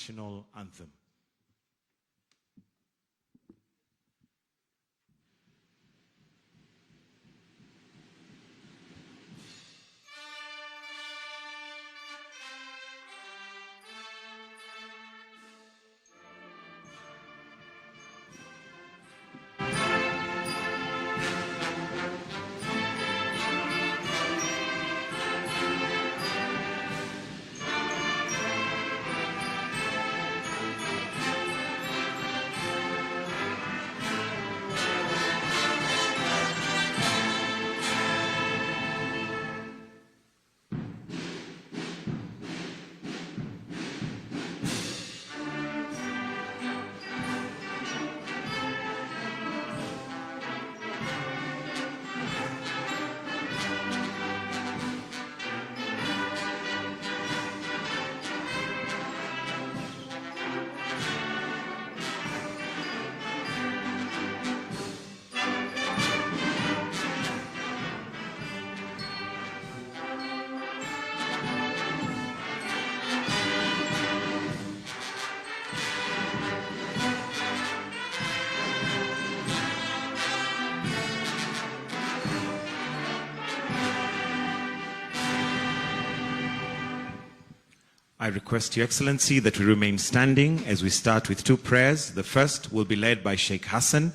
national anthem. I request Your Excellency that we remain standing as we start with two prayers. The first will be led by Sheikh Hassan,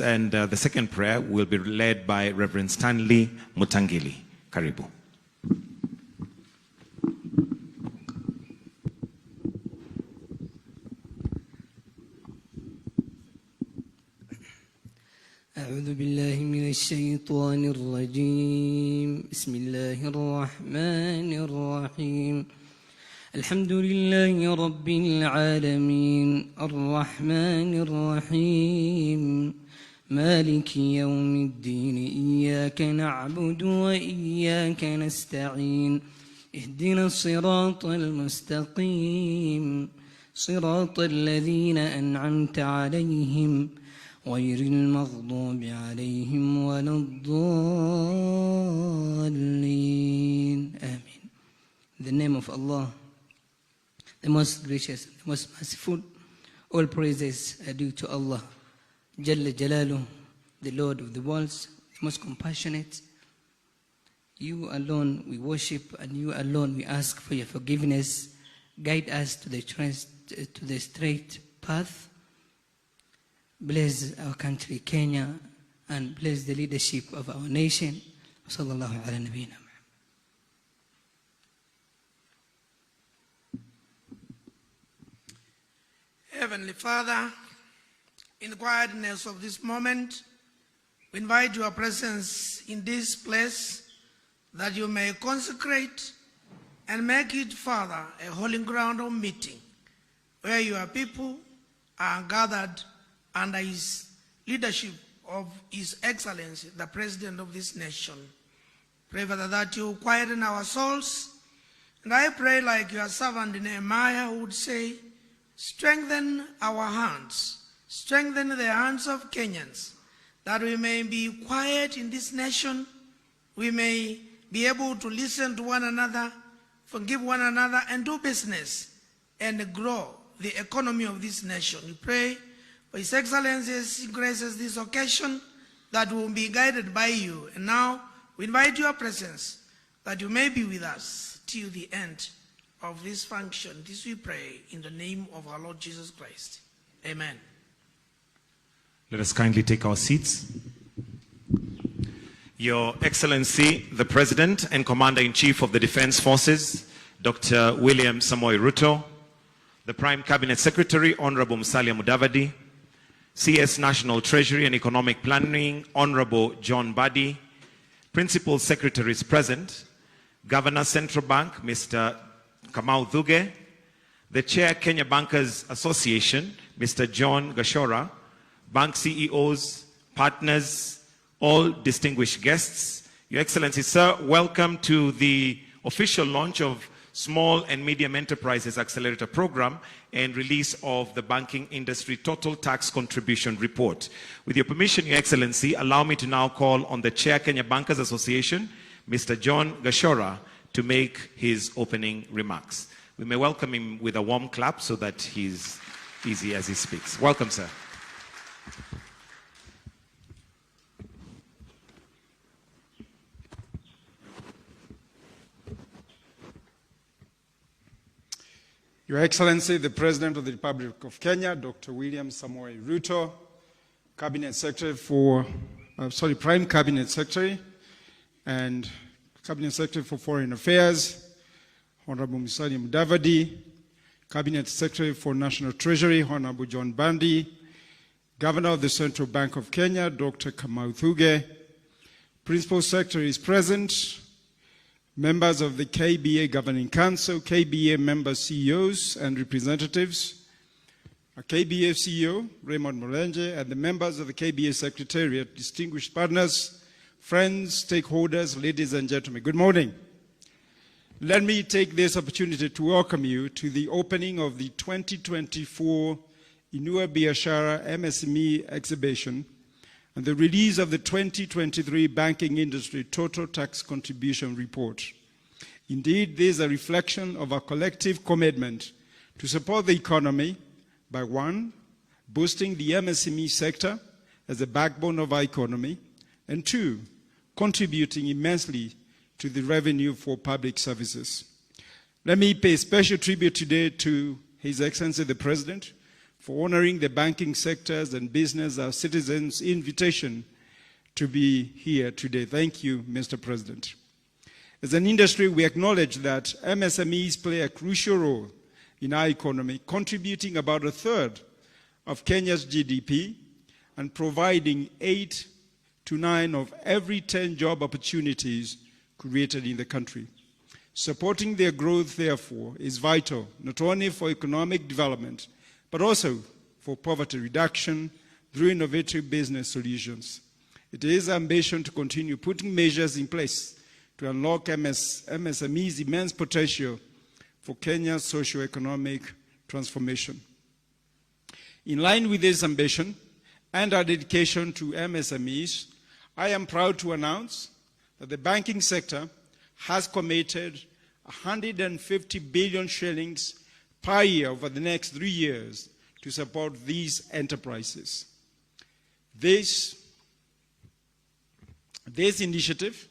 and the second prayer will be led by Reverend Stanley Mutangili. Karibu. أعوذ بالله من الشيطان الرجيم بسم الله الرحمن الرحيم الحمد لله رب العالمين الرحمن الرحيم مالك يوم الدين إياك نعبد وإياك نستعين اهدنا الصراط المستقيم صراط الذين أنعمت عليهم غير المغضوب عليهم ولا الضالين آمين. In the name of Allah, the most gracious, the most merciful, all praises are due to Allah, Jalla Jalaluh, the Lord of the worlds, the most compassionate. You alone we worship, and you alone we ask for your forgiveness. Guide us to the straight path. Bless our country, Kenya, and bless the leadership of our nation. Sallallahu ala nabiyina. Heavenly Father, in the quietness of this moment, we invite your presence in this place that you may consecrate and make it, Father, a holy ground of meeting where your people are gathered under his leadership of His Excellency, the President of this nation. Pray, Father, that you quieten our souls. And I pray like your servant Nehemiah would say, strengthen our hands, strengthen the hands of Kenyans, that we may be quiet in this nation, we may be able to listen to one another, forgive one another, and do business and grow the economy of this nation. We pray for His Excellency's graces this occasion, that we will be guided by you. And now we invite your presence, that you may be with us till the end of this function. This we pray in the name of our Lord Jesus Christ. Amen. Let us kindly take our seats. Your Excellency, the President and Commander-in-Chief of the Defense Forces, Dr. William Samoei Ruto, the Prime Cabinet Secretary, Honorable Musalia Mudavadi, CS National Treasury and Economic Planning, Honorable John Badi, Principal Secretaries present, Governor Central Bank, Mr. Kamau Thuge, the Chair Kenya Bankers Association, Mr. John Gachagua, bank CEOs, partners, all distinguished guests. Your Excellency, sir, welcome to the official launch of Small and Medium Enterprises Accelerator Program and release of the Banking Industry Total Tax Contribution Report. With your permission, Your Excellency, allow me to now call on the Chair Kenya Bankers Association, Mr. John Gachagua, to make his opening remarks. We may welcome him with a warm clap so that he's easy as he speaks. Welcome, sir. Your Excellency, the President of the Republic of Kenya, Dr. William Samoei Ruto, Cabinet Secretary Prime Cabinet Secretary and Cabinet Secretary for Foreign Affairs, Honorable Musalia Mudavadi, Cabinet Secretary for National Treasury, Honorable John Bandi, Governor of the Central Bank of Kenya, Dr. Kamau Thuge, Principal Secretary is present, members of the KBA Governing Council, KBA member CEOs and representatives, a KBA CEO, Raymond Molenje, and the members of the KBA Secretariat, distinguished partners, friends, stakeholders, ladies and gentlemen, good morning. Let me take this opportunity to welcome you to the opening of the 2024 Inua Biashara MSME exhibition and the release of the 2023 Banking Industry Total Tax Contribution Report. Indeed, this is a reflection of our collective commitment to support the economy by one, boosting the MSME sector as the backbone of our economy, and two, contributing immensely to the revenue for public services. Let me pay special tribute today to His Excellency the President for honoring the banking sectors and business, our citizens' invitation to be here today. Thank you, Mr. President. As an industry, we acknowledge that MSMEs play a crucial role in our economy, contributing about a third of Kenya's GDP and providing 8 to 9 of every 10 job opportunities created in the country. Supporting their growth, therefore, is vital, not only for economic development, but also for poverty reduction through innovative business solutions. It is our ambition to continue putting measures in place to unlock MSME's immense potential for Kenya's socio-economic transformation. In line with this ambition and our dedication to MSMEs, I am proud to announce that the banking sector has committed 150 billion shillings per year over the next 3 years to support these enterprises. This initiative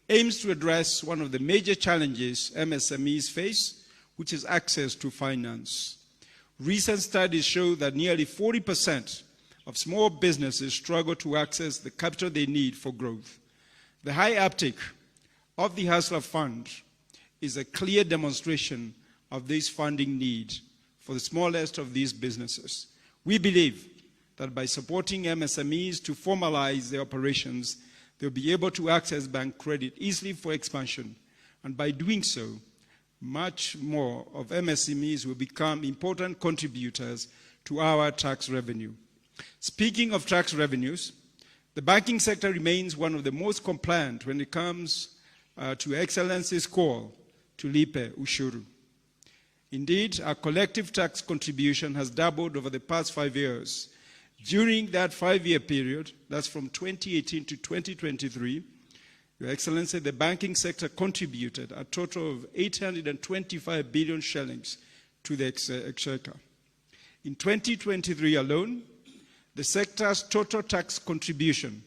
aims to address one of the major challenges MSMEs face, which is access to finance. Recent studies show that nearly 40% of small businesses struggle to access the capital they need for growth. The high uptake of the Hustler Fund is a clear demonstration of this funding need for the smallest of these businesses. We believe that by supporting MSMEs to formalize their operations, they'll be able to access bank credit easily for expansion. And by doing so, much more of MSMEs will become important contributors to our tax revenue. Speaking of tax revenues, the banking sector remains one of the most compliant when it comes to Excellency's call to lipe ushuru. Indeed, our collective tax contribution has doubled over the past 5 years. During that 5-year period, that's from 2018 to 2023, Your Excellency, the banking sector contributed a total of 825 billion shillings to the exchequer. In 2023 alone, the sector's total tax contribution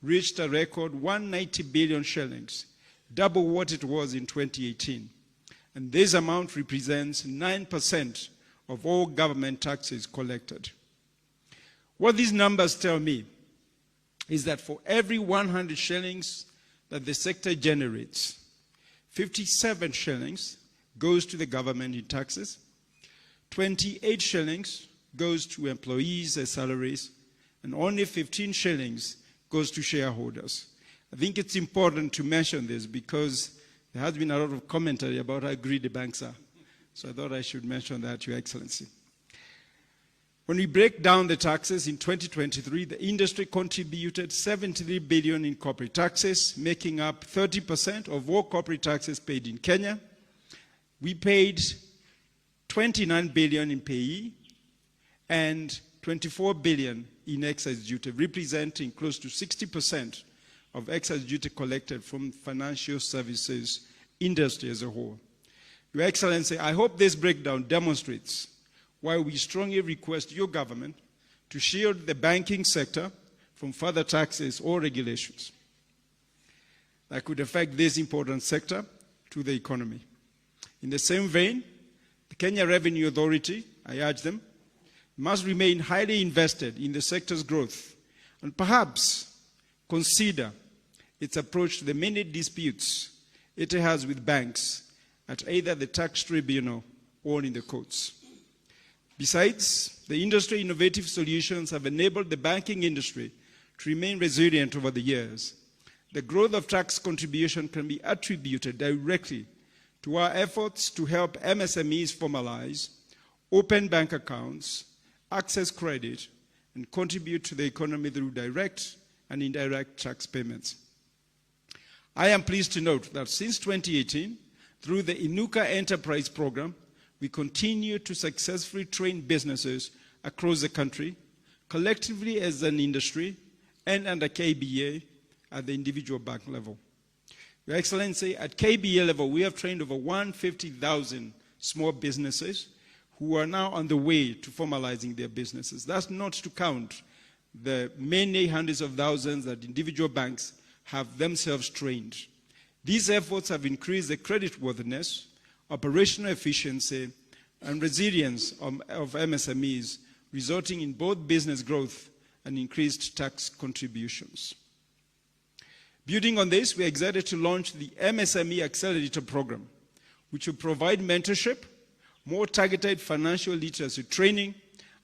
reached a record 190 billion shillings, double what it was in 2018. And this amount represents 9% of all government taxes collected. What these numbers tell me is that for every 100 shillings that the sector generates, 57 shillings goes to the government in taxes, 28 shillings goes to employees as salaries, and only 15 shillings goes to shareholders. I think it's important to mention this because there has been a lot of commentary about how greedy banks are. So I thought I should mention that, Your Excellency. When we break down the taxes in 2023, the industry contributed 73 billion in corporate taxes, making up 30% of all corporate taxes paid in Kenya. We paid 29 billion in payee and 24 billion in excise duty, representing close to 60% of excise duty collected from financial services industry as a whole. Your Excellency, I hope this breakdown demonstrates why we strongly request your government to shield the banking sector from further taxes or regulations that could affect this important sector to the economy. In the same vein, the Kenya Revenue Authority, I urge them, must remain highly invested in the sector's growth and perhaps consider its approach to the many disputes it has with banks at either the tax tribunal or in the courts. Besides, the industry innovative solutions have enabled the banking industry to remain resilient over the years. The growth of tax contribution can be attributed directly to our efforts to help MSMEs formalize, open bank accounts, access credit, and contribute to the economy through direct and indirect tax payments. I am pleased to note that since 2018, through the Inua Enterprise Program, we continue to successfully train businesses across the country, collectively as an industry and under KBA at the individual bank level. Your Excellency, at KBA level, we have trained over 150,000 small businesses who are now on the way to formalizing their businesses. That's not to count the many hundreds of thousands that individual banks have themselves trained. These efforts have increased the creditworthiness, operational efficiency, and resilience of MSMEs, resulting in both business growth and increased tax contributions. Building on this, we are excited to launch the MSME Accelerator Program, which will provide mentorship, more targeted financial literacy training,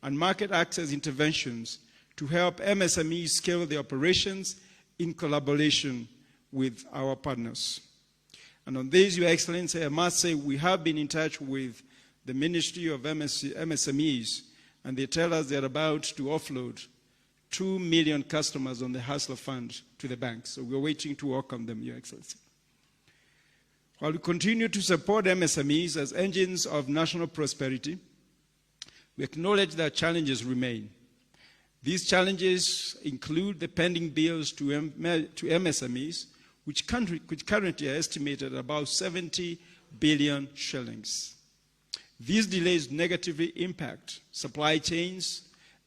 and market access interventions to help MSMEs scale their operations in collaboration with our partners. And on this, Your Excellency, I must say we have been in touch with the Ministry of MSMEs, and they tell us they're about to offload 2 million customers on the Hustler Fund to the banks. So we're waiting to welcome them, Your Excellency. While we continue to support MSMEs as engines of national prosperity, we acknowledge that challenges remain. These challenges include the pending bills to MSMEs, which currently are estimated at about 70 billion shillings. These delays negatively impact supply chains,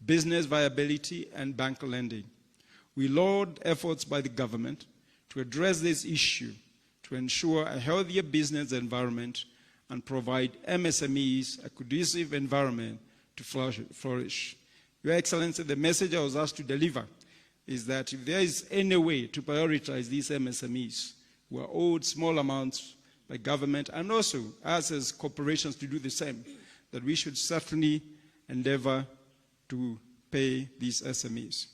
business viability, and bank lending. We laud efforts by the government to address this issue to ensure a healthier business environment and provide MSMEs a conducive environment to flourish. Your Excellency, the message I was asked to deliver is that if there is any way to prioritize these MSMEs who are owed small amounts by government and also us as corporations to do the same, that we should certainly endeavor to pay these SMEs.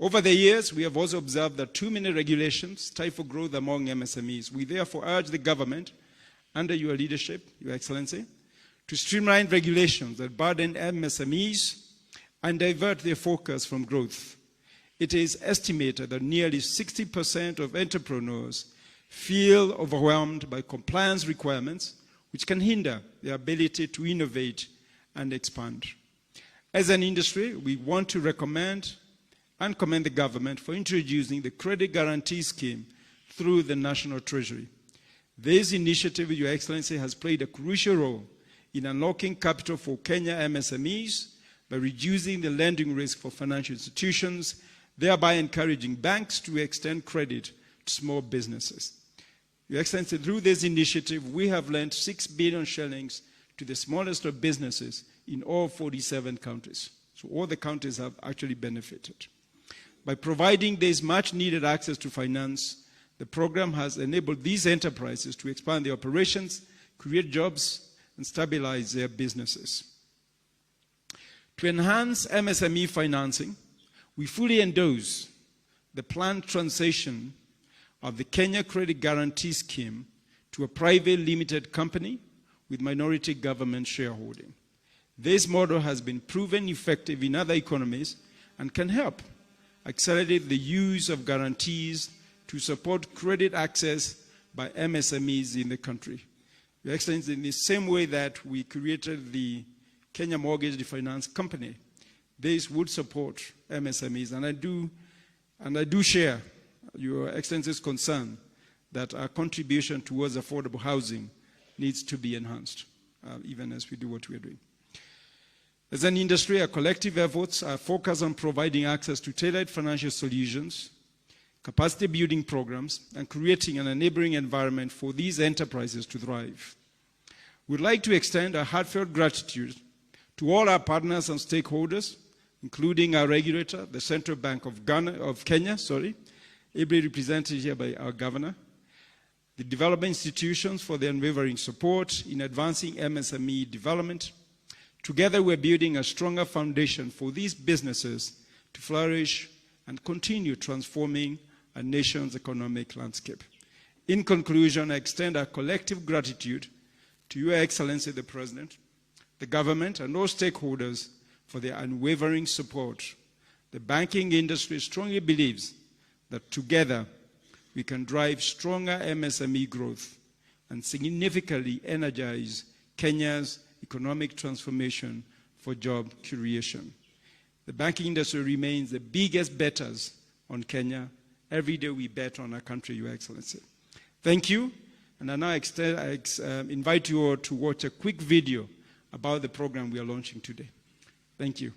Over the years, we have also observed that too many regulations stifle growth among MSMEs. We therefore urge the government, under your leadership, Your Excellency, to streamline regulations that burden MSMEs and divert their focus from growth. It is estimated that nearly 60% of entrepreneurs feel overwhelmed by compliance requirements, which can hinder their ability to innovate and expand. As an industry, we want to recommend and commend the government for introducing the Credit Guarantee Scheme through the National Treasury. This initiative, Your Excellency, has played a crucial role in unlocking capital for Kenya MSMEs by reducing the lending risk for financial institutions, thereby encouraging banks to extend credit to small businesses. Your Excellency, through this initiative, we have lent 6 billion shillings to the smallest of businesses in all 47 counties. So all the counties have actually benefited. By providing this much-needed access to finance, the program has enabled these enterprises to expand their operations, create jobs, and stabilize their businesses. To enhance MSME financing, we fully endorse the planned transition of the Kenya Credit Guarantee Scheme to a private limited company with minority government shareholding. This model has been proven effective in other economies and can help accelerate the use of guarantees to support credit access by MSMEs in the country. Your Excellency, in the same way that we created the Kenya Mortgage Refinance Company, this would support MSMEs, and I do share Your Excellency's concern that our contribution towards affordable housing needs to be enhanced, even as we do what we are doing. As an industry, our collective efforts are focused on providing access to tailored financial solutions, capacity building programs, and creating an enabling environment for these enterprises to thrive. We'd like to extend our heartfelt gratitude to all our partners and stakeholders, including our regulator, the Central Bank of Kenya, ably represented here by our governor, the development institutions for their unwavering support in advancing MSME development. Together, we're building a stronger foundation for these businesses to flourish and continue transforming our nation's economic landscape. In conclusion, I extend our collective gratitude to Your Excellency the President, the government, and all stakeholders for their unwavering support. The banking industry strongly believes that together we can drive stronger MSME growth and significantly energize Kenya's economic transformation for job creation. The banking industry remains the biggest betters on Kenya. Every day we bet on our country, Your Excellency. Thank you. And I now invite you all to watch a quick video about the program we are launching today. Thank you.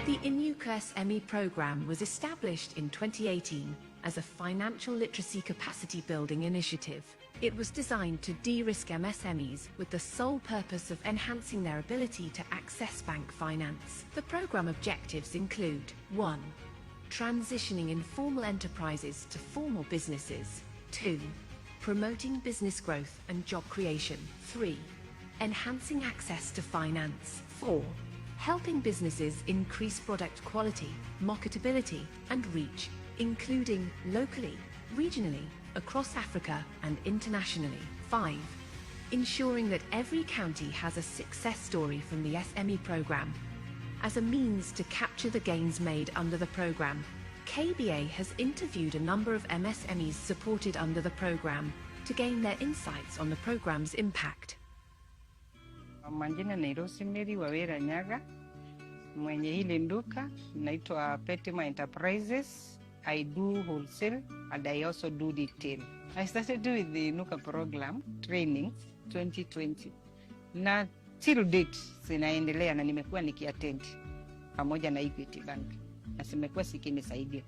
The Inua SME program was established in 2018 as a financial literacy capacity building initiative. It was designed to de-risk MSMEs with the sole purpose of enhancing their ability to access bank finance. The program objectives include 1. Transitioning informal enterprises to formal businesses. 2. Promoting business growth and job creation. 3. Enhancing access to finance. 4. Helping businesses increase product quality, marketability, and reach, including locally, regionally, across Africa, and internationally. 5. Ensuring that every county has a success story from the SME program. As a means to capture the gains made under the program, KBA has interviewed a number of MSMEs supported under the program to gain their insights on the program's impact. Majina ni Rosemary Wawera Nyaga, mwenye hili nduka, naitwa Petima Enterprises. I do wholesale and I also do retail. I started with the Nuka program training 2020. Na till date sinaendelea na nimekuwa nikiattend pamoja na Equity Bank. Na simekuwa sikinisaidia.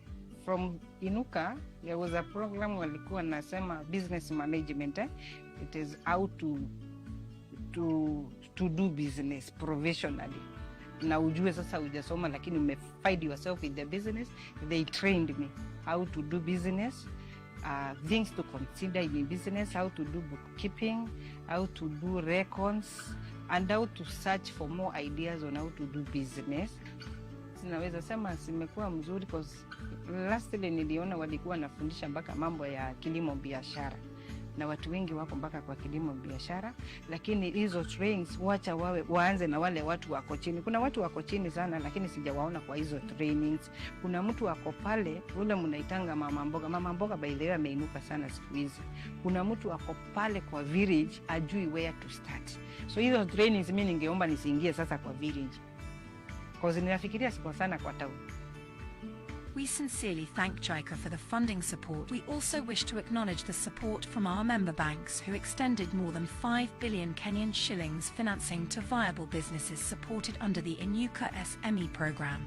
From Inuka, there was a program walikuwa nasema business management. It is how to do business professionally. Na ujue sasa hujasoma lakini umefind yourself in the business. They trained me how to do business, things to consider in business, how to do bookkeeping, how to do records, and how to search for more ideas on how to do business. Sinaweza sema simekuwa mzuri because lastly niliona walikuwa nafundisha mpaka mambo ya kilimo biashara. Na watu wengi wako mpaka kwa kilimo biashara, lakini hizo trainings wacha waanze na wale watu wako chini. Kuna watu wako chini sana lakini sijawaona kwa hizo trainings. Kuna mtu wako pale ule mnaitanga mama mboga. Mama mboga by the way ameinuka sana siku hizi. Kuna mtu wako pale kwa village ajui where to start. So hizo trainings mimi ningeomba nisiingie sasa kwa village. Cause ninafikiria siko sana kwa town. We sincerely thank JICA for the funding support. We also wish to acknowledge the support from our member banks who extended more than 5 billion Kenyan shillings financing to viable businesses supported under the Inua SME program.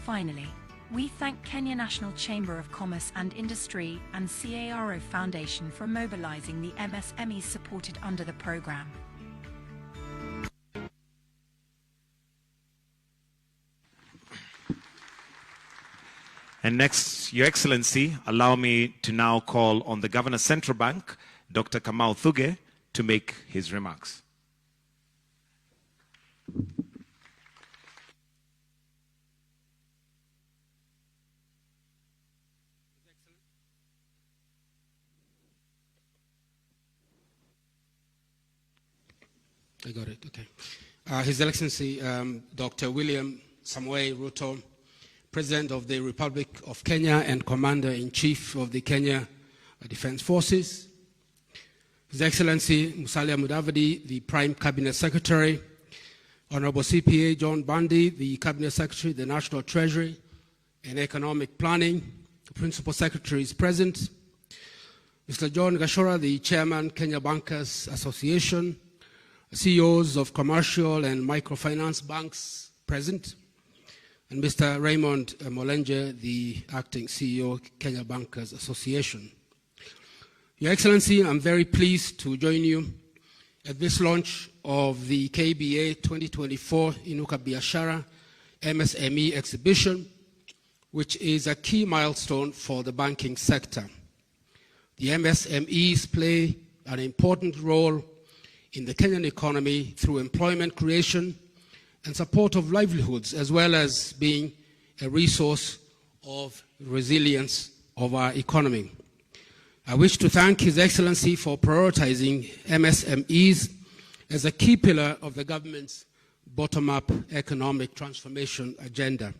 Finally, we thank Kenya National Chamber of Commerce and Industry and CARO Foundation for mobilizing the MSMEs supported under the program. And next, Your Excellency, allow me to now call on the Governor Central Bank, Dr. Kamau Thuge, to make his remarks. I got it, okay. His Excellency, Dr. William Samoei Ruto, President of the Republic of Kenya and Commander-in-Chief of the Kenya Defense Forces, His Excellency Musalia Mudavadi, the Prime Cabinet Secretary, Honorable CPA John Bundy, the Cabinet Secretary, the National Treasury, and Economic Planning. The Principal Secretary is present. Mr. John Gachagua, the Chairman, Kenya Bankers Association, CEOs of commercial and microfinance banks present, and Mr. Raymond Molenje, the Acting CEO, Kenya Bankers Association. Your Excellency, I'm very pleased to join you at this launch of the KBA 2024 Inua Biashara MSME exhibition, which is a key milestone for the banking sector. The MSMEs play an important role in the Kenyan economy through employment creation and support of livelihoods, as well as being a resource of resilience of our economy. I wish to thank His Excellency for prioritizing MSMEs as a key pillar of the government's bottom-up economic transformation agenda.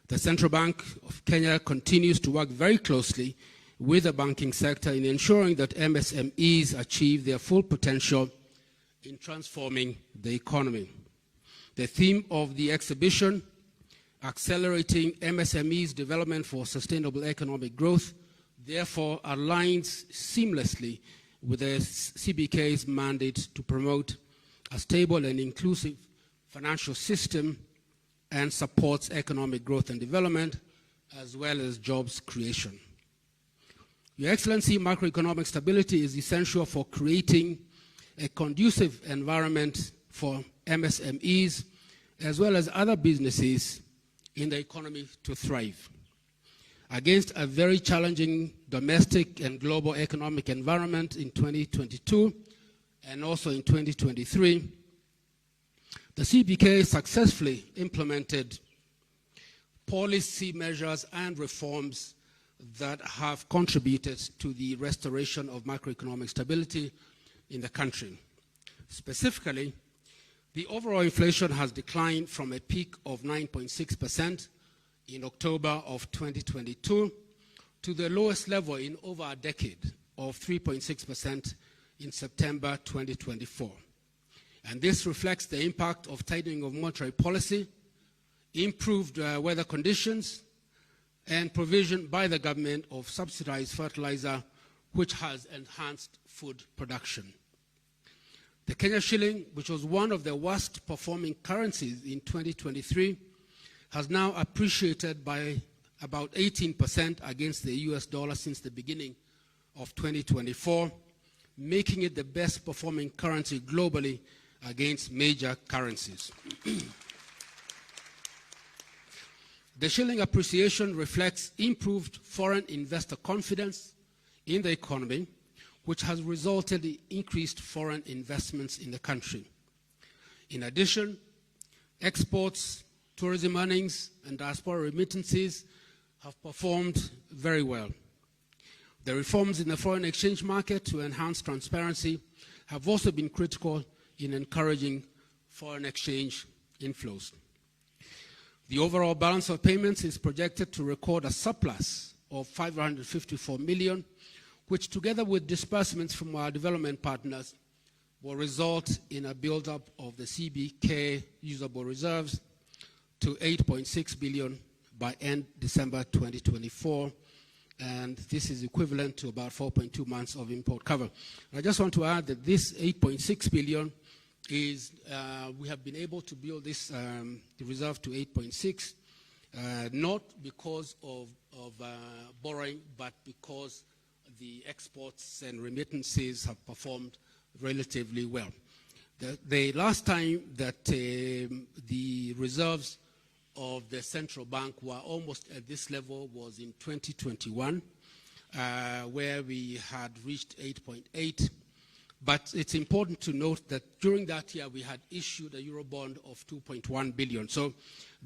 The Central Bank of Kenya continues to work very closely with the banking sector in ensuring that MSMEs achieve their full potential in transforming the economy. The theme of the exhibition, Accelerating MSMEs Development for Sustainable Economic Growth, therefore aligns seamlessly with the CBK's mandate to promote a stable and inclusive financial system and supports economic growth and development, as well as jobs creation. Your Excellency, macroeconomic stability is essential for creating a conducive environment for MSMEs, as well as other businesses in the economy to thrive. Against a very challenging domestic and global economic environment in 2022 and also in 2023, the CBK successfully implemented policy measures and reforms that have contributed to the restoration of macroeconomic stability in the country. Specifically, the overall inflation has declined from a peak of 9.6% in October of 2022 to the lowest level in over a decade of 3.6% in September 2024. And this reflects the impact of tightening of monetary policy, improved weather conditions, and provision by the government of subsidized fertilizer, which has enhanced food production. The Kenya shilling, which was one of the worst performing currencies in 2023, has now appreciated by about 18% against the US dollar since the beginning of 2024, making it the best performing currency globally against major currencies. The shilling appreciation reflects improved foreign investor confidence in the economy, which has resulted in increased foreign investments in the country. In addition, exports, tourism earnings, and diaspora remittances have performed very well. The reforms in the foreign exchange market to enhance transparency have also been critical in encouraging foreign exchange inflows. The overall balance of payments is projected to record a surplus of 554 million, which together with disbursements from our development partners will result in a build-up of the CBK usable reserves to 8.6 billion by end December 2024, and this is equivalent to about 4.2 months of import cover. I just want to add that this 8.6 billion is, we have been able to build this the reserve to 8.6, not because of borrowing, but because the exports and remittances have performed relatively well. The last time that the reserves of the central bank were almost at this level was in 2021, where we had reached 8.8. But it's important to note that during that year, we had issued a Eurobond of 2.1 billion. So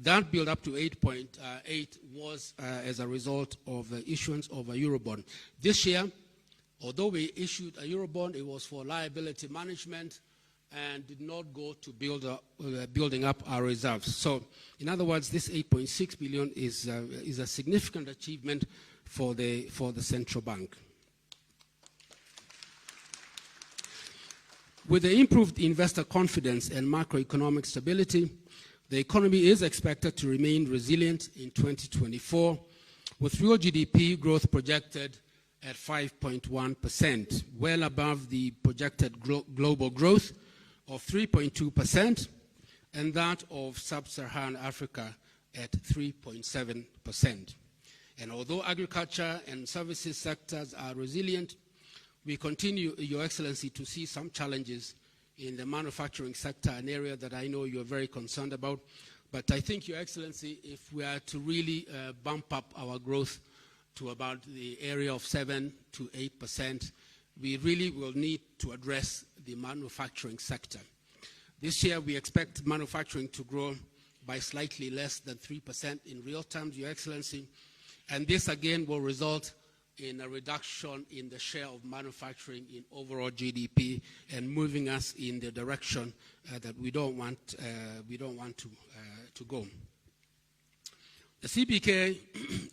that build up to 8.8 was as a result of the issuance of a Eurobond. This year, although we issued a Eurobond, it was for liability management and did not go to building up our reserves. So in other words, this 8.6 billion is a significant achievement for the central bank. With the improved investor confidence and macroeconomic stability, The economy is expected to remain resilient in 2024, with real GDP growth projected at 5.1%, well above the projected global growth of 3.2% and that of sub-Saharan Africa at 3.7%. And although agriculture and services sectors are resilient, we continue, Your Excellency, to see some challenges in the manufacturing sector, an area that I know you're very concerned about. But I think, Your Excellency, if we are to really bump up our growth to about the area of 7 to 8%, we really will need to address the manufacturing sector. This year, we expect manufacturing to grow by slightly less than 3% in real terms, Your Excellency. And this, again, will result in a reduction in the share of manufacturing in overall GDP and moving us in the direction that we don't want to go. The CBK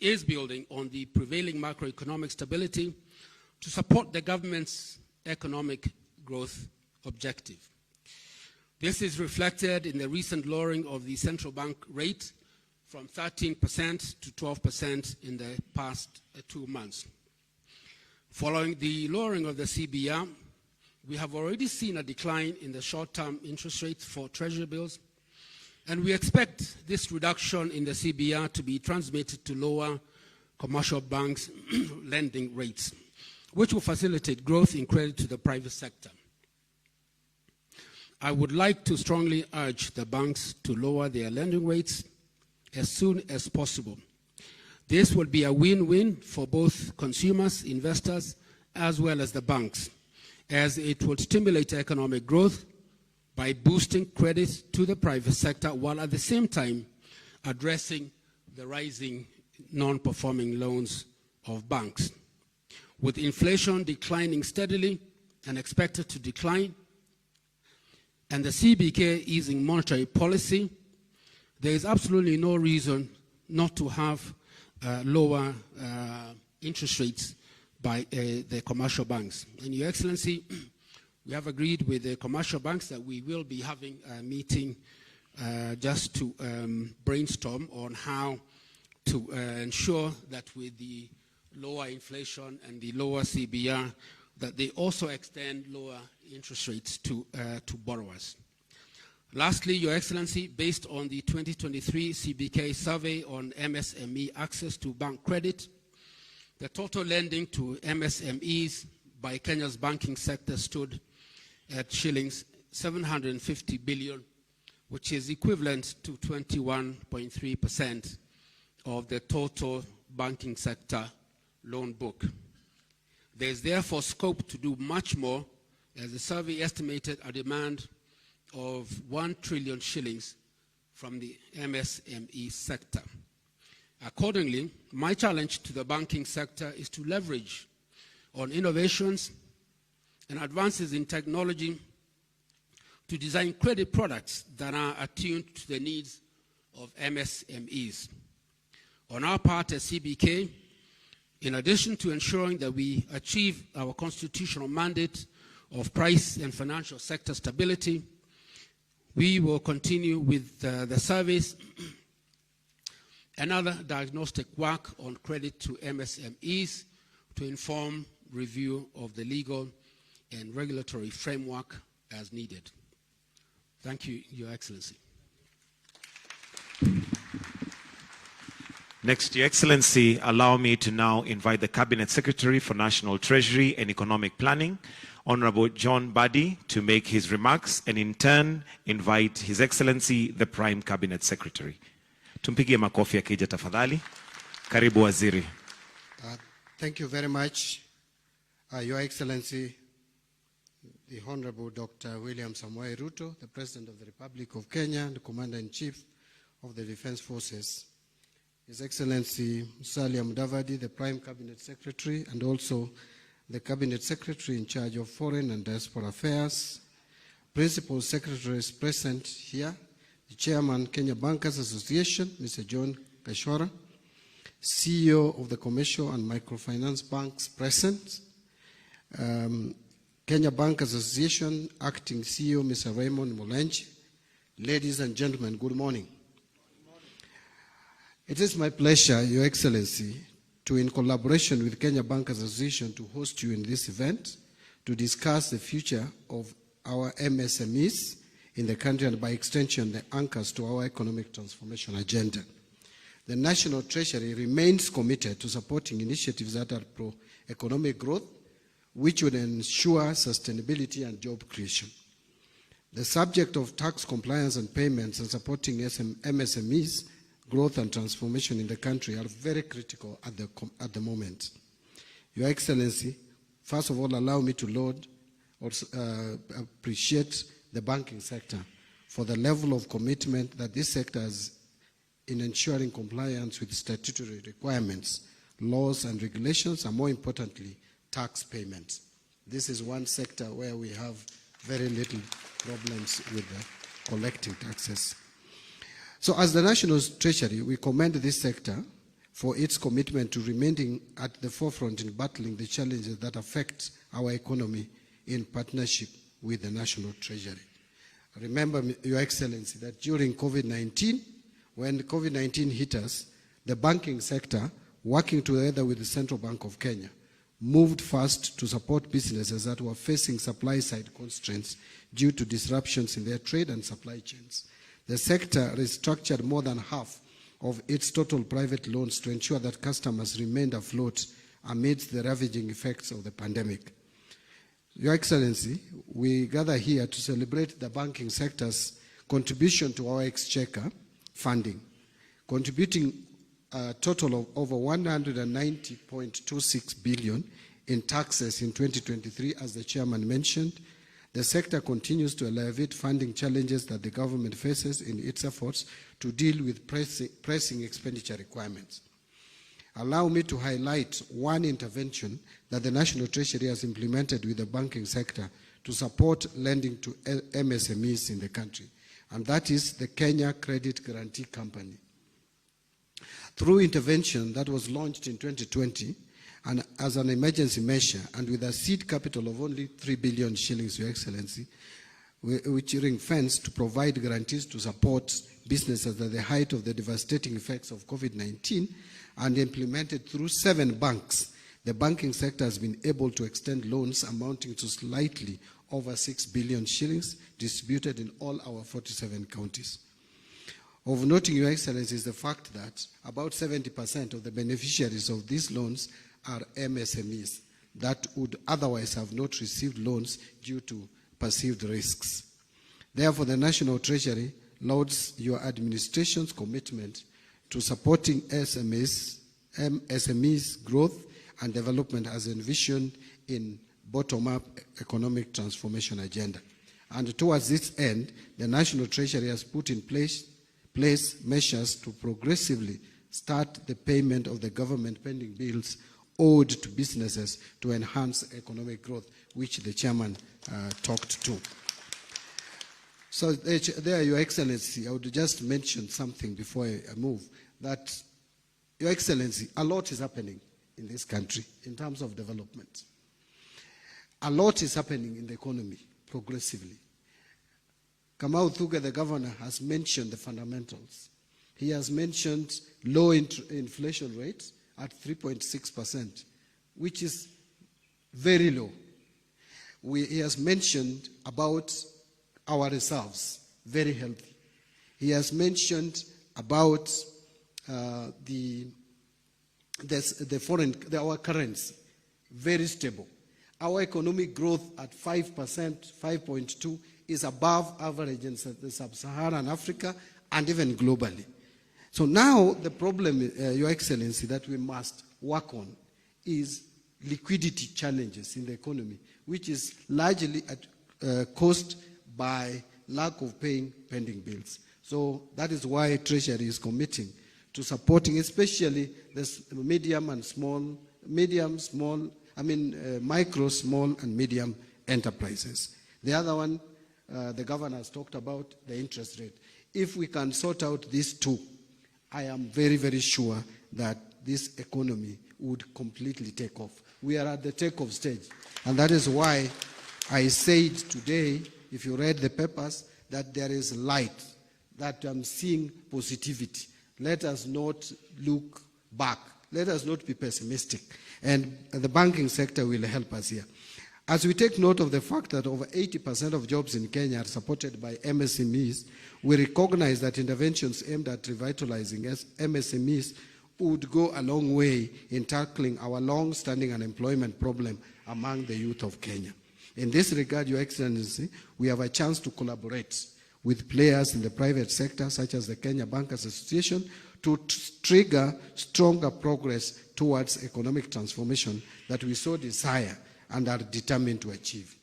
is building on the prevailing macroeconomic stability to support the government's economic growth objective. This is reflected in the recent lowering of the central bank rate from 13% to 12% in the past 2 months. Following the lowering of the CBR, we have already seen a decline in the short-term interest rates for treasury bills, and we expect this reduction in the CBR to be transmitted to lower commercial banks' lending rates, which will facilitate growth in credit to the private sector. I would like to strongly urge the banks to lower their lending rates as soon as possible. This will be a win-win for both consumers, investors, as well as the banks, as it will stimulate economic growth by boosting credit to the private sector while at the same time addressing the rising non-performing loans of banks. With inflation declining steadily and expected to decline, and the CBK easing monetary policy, there is absolutely no reason not to have lower interest rates by the commercial banks. And Your Excellency, we have agreed with the commercial banks that we will be having a meeting just to brainstorm on how to ensure that with the lower inflation and the lower CBR, that they also extend lower interest rates to borrowers. Lastly, Your Excellency, based on the 2023 CBK survey on MSME access to bank credit, the total lending to MSMEs by Kenya's banking sector stood at shillings 750 billion, which is equivalent to 21.3% of the total banking sector loan book. There is therefore scope to do much more, as the survey estimated a demand of 1 trillion shillings from the MSME sector. Accordingly, my challenge to the banking sector is to leverage on innovations and advances in technology to design credit products that are attuned to the needs of MSMEs. On our part as CBK, in addition to ensuring that we achieve our constitutional mandate of price and financial sector stability, we will continue with the surveys and other diagnostic work on credit to MSMEs to inform review of the legal and regulatory framework as needed. Thank you, Your Excellency. Next, Your Excellency, allow me to now invite the Cabinet Secretary for National Treasury and Economic Planning, Honorable John Badi, to make his remarks, and in turn invite His Excellency the Prime Cabinet Secretary. Tumpigie makofi akija tafadhali. Karibu Waziri. Thank you very much, Your Excellency, the Honorable Dr. William Samoei Ruto, the President of the Republic of Kenya and the Commander-in-Chief of the Defense Forces, His Excellency Musalia Mudavadi, the Prime Cabinet Secretary, and also the Cabinet Secretary in charge of Foreign and Diaspora Affairs, Principal Secretaries present here, the Chairman, Kenya Bankers Association, Mr. John Biashara, CEO of the Commercial and Microfinance Banks present, Kenya Bankers Association, Acting CEO, Mr. Raymond Mulenji, Ladies and gentlemen, good morning. It is my pleasure, Your Excellency, to, in collaboration with Kenya Bankers Association, to host you in this event to discuss the future of our MSMEs in the country and by extension the anchors to our economic transformation agenda. The National Treasury remains committed to supporting initiatives that are pro-economic growth, which would ensure sustainability and job creation. The subject of tax compliance and payments and supporting MSMEs growth and transformation in the country are very critical at the moment. Your Excellency, first of all, allow me to appreciate the banking sector for the level of commitment that this sector has in ensuring compliance with statutory requirements, laws and regulations, and more importantly, tax payments. This is one sector where we have very little problems with collecting taxes. So as the National Treasury, we commend this sector for its commitment to remaining at the forefront in battling the challenges that affect our economy in partnership with the National Treasury. Remember, Your Excellency, that during COVID-19, when COVID-19 hit us, the banking sector, working together with the Central Bank of Kenya, moved fast to support businesses that were facing supply-side constraints due to disruptions in their trade and supply chains. The sector restructured more than half of its total private loans to ensure that customers remained afloat amidst the ravaging effects of the pandemic. Your Excellency, we gather here to celebrate the banking sector's contribution to our exchequer funding, contributing a total of over 190.26 billion in taxes in 2023, as the chairman mentioned. The sector continues to alleviate funding challenges that the government faces in its efforts to deal with pressing expenditure requirements. Allow me to highlight one intervention that the National Treasury has implemented with the banking sector to support lending to MSMEs in the country, and that is the Kenya Credit Guarantee Company. Through intervention that was launched in 2020, and as an emergency measure, and with a seed capital of only 3 billion shillings, Your Excellency, which ring-fenced to provide guarantees to support businesses at the height of the devastating effects of COVID-19, and implemented through 7 banks, the banking sector has been able to extend loans amounting to slightly over 6 billion shillings distributed in all our 47 counties. Of noting, Your Excellency, is the fact that about 70% of the beneficiaries of these loans are MSMEs that would otherwise have not received loans due to perceived risks. Therefore, the National Treasury lauds your administration's commitment to supporting MSMEs growth and development as envisioned in bottom-up economic transformation agenda. And towards this end, the National Treasury has put in place measures to progressively start the payment of the government pending bills owed to businesses to enhance economic growth, which the chairman talked to. So there, Your Excellency, I would just mention something before I move, that, Your Excellency, a lot is happening in this country in terms of development. A lot is happening in the economy progressively. Kamau Thuge, the governor, has mentioned the fundamentals. He has mentioned low inflation rates at 3.6%, which is very low. He has mentioned about our reserves, very healthy. He has mentioned about our currency, very stable. Our economic growth at 5%, 5.2%, is above average in the sub-Saharan Africa and even globally. So now the problem, Your Excellency, that we must work on is liquidity challenges in the economy, which is largely caused by lack of paying pending bills. So that is why Treasury is committing to supporting especially the micro, small and medium enterprises. The other one, the governor has talked about the interest rate. If we can sort out these two, I am very, very sure that this economy would completely take off. We are at the takeoff stage. And that is why I said today, if you read the papers, that there is light, that I'm seeing positivity. Let us not look back. Let us not be pessimistic. And the banking sector will help us here. As we take note of the fact that over 80% of jobs in Kenya are supported by MSMEs, we recognize that interventions aimed at revitalizing MSMEs would go a long way in tackling our long-standing unemployment problem among the youth of Kenya. In this regard, Your Excellency, we have a chance to collaborate with players in the private sector, such as the Kenya Bankers Association, to trigger stronger progress towards economic transformation that we so desire and are determined to achieve.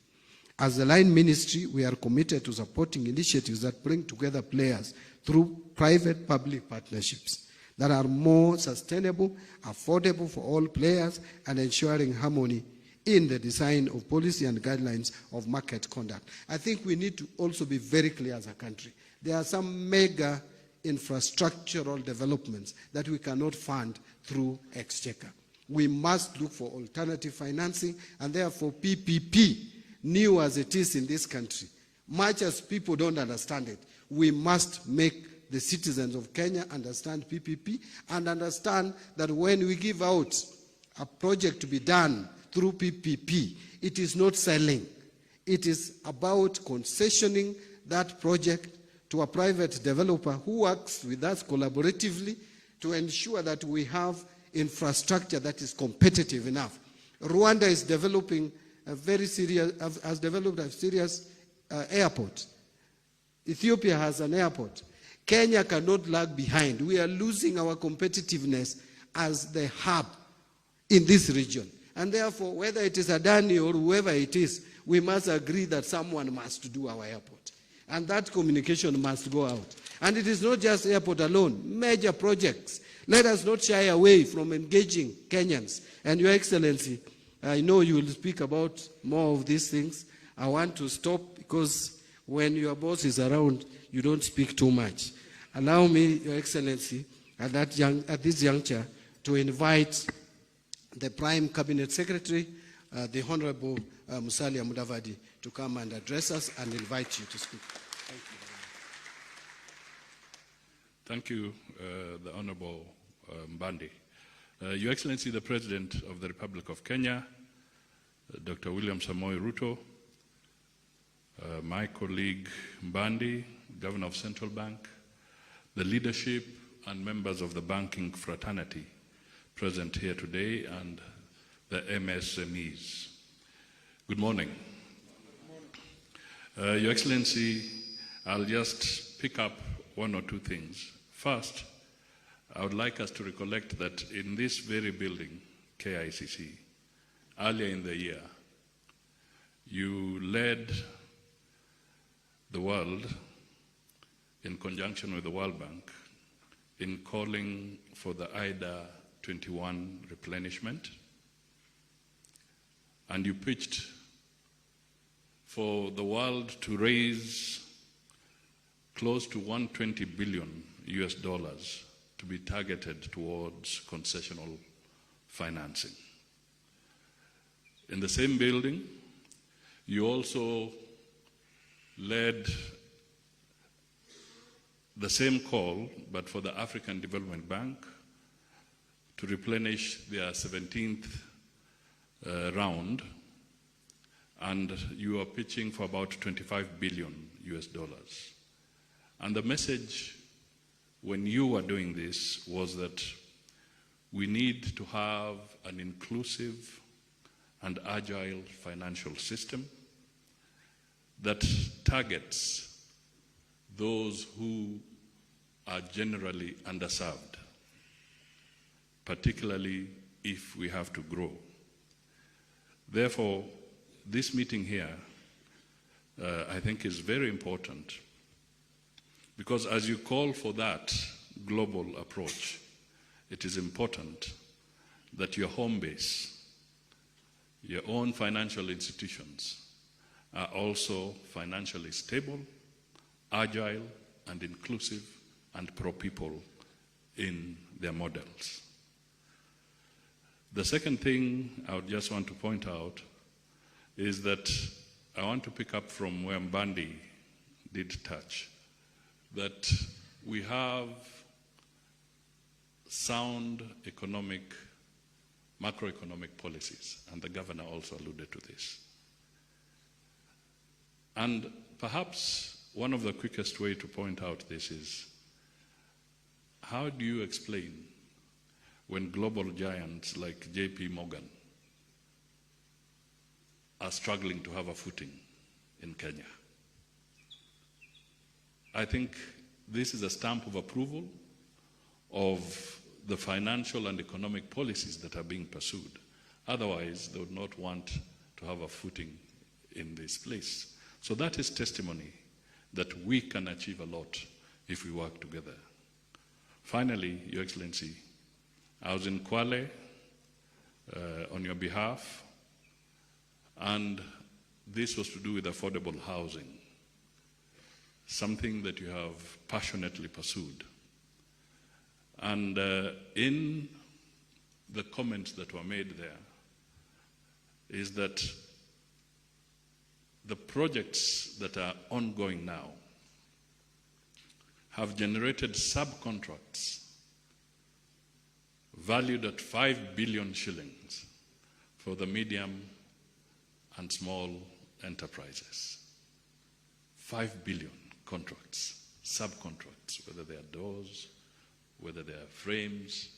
As the Line Ministry, we are committed to supporting initiatives that bring together players through private-public partnerships that are more sustainable, affordable for all players, and ensuring harmony in the design of policy and guidelines of market conduct. I think we need to also be very clear as a country. There are some mega infrastructural developments that we cannot fund through exchequer. We must look for alternative financing, and therefore PPP, new as it is in this country, much as people don't understand it, we must make the citizens of Kenya understand PPP and understand that when we give out a project to be done through PPP, it is not selling. It is about concessioning that project to a private developer who works with us collaboratively to ensure that we have infrastructure that is competitive enough. Rwanda is developing has developed a serious airport. Ethiopia has an airport. Kenya cannot lag behind. We are losing our competitiveness as the hub in this region. And therefore, whether it is Adani or whoever it is, we must agree that someone must do our airport. And that communication must go out. And it is not just airport alone, major projects. Let us not shy away from engaging Kenyans. And Your Excellency, I know you will speak about more of these things. I want to stop because when your boss is around, you don't speak too much. Allow me, Your Excellency, at this juncture, to invite the Prime Cabinet Secretary, the Honorable Musalia Mudavadi, to come and address us and invite you to speak. Thank you, the Honorable Mbandi. Your Excellency, the President of the Republic of Kenya, Dr. William Samoei Ruto, my colleague Mbandi, Governor of Central Bank, the leadership and members of the banking fraternity present here today, and the MSMEs. Good morning. Your Excellency, I'll just pick up one or two things. First, I would like us to recollect that in this very building, KICC, earlier in the year, you led the world, in conjunction with the World Bank, in calling for the IDA 21 replenishment, and you pitched for the world to raise close to $120 billion to be targeted towards concessional financing. In the same building, you also led the same call, but for the African Development Bank, to replenish their 17th round, and you are pitching for about $25 billion. And the message when you were doing this was that we need to have an inclusive and agile financial system that targets those who are generally underserved, particularly if we have to grow. Therefore, this meeting here, I think, is very important, because as you call for that global approach, it is important that your home base, your own financial institutions, are also financially stable, agile, and inclusive, and pro-people in their models. The second thing I would just want to point out is that I want to pick up from where Mbandi did touch, that we have sound macroeconomic policies, and the governor also alluded to this. And perhaps one of the quickest way to point out this is, how do you explain when global giants like JP Morgan are struggling to have a footing in Kenya? I think this is a stamp of approval of the financial and economic policies that are being pursued. Otherwise, they would not want to have a footing in this place. So that is testimony that we can achieve a lot if we work together. Finally, Your Excellency, I was in Kwale on your behalf, and this was to do with affordable housing, something that you have passionately pursued. And in the comments that were made there is that the projects that are ongoing now have generated subcontracts valued at 5 billion shillings for the medium and small enterprises. 5 billion contracts, subcontracts, whether they are doors, whether they are frames,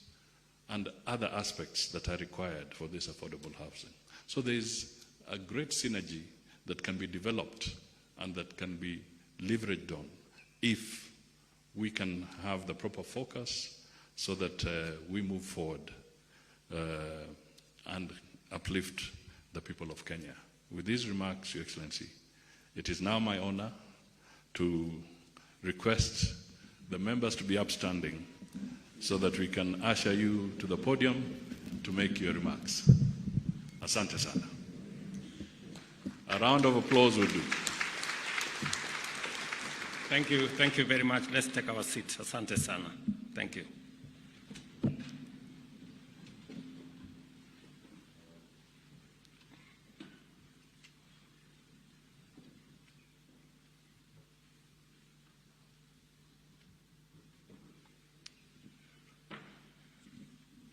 and other aspects that are required for this affordable housing. So there is a great synergy that can be developed and that can be leveraged on if we can have the proper focus so that we move forward and uplift the people of Kenya. With these remarks, Your Excellency, it is now my honor to request the members to be upstanding so that we can usher you to the podium to make your remarks. Asante sana. A round of applause will do. Thank you very much. Let's take our seats. Asante sana. Thank you.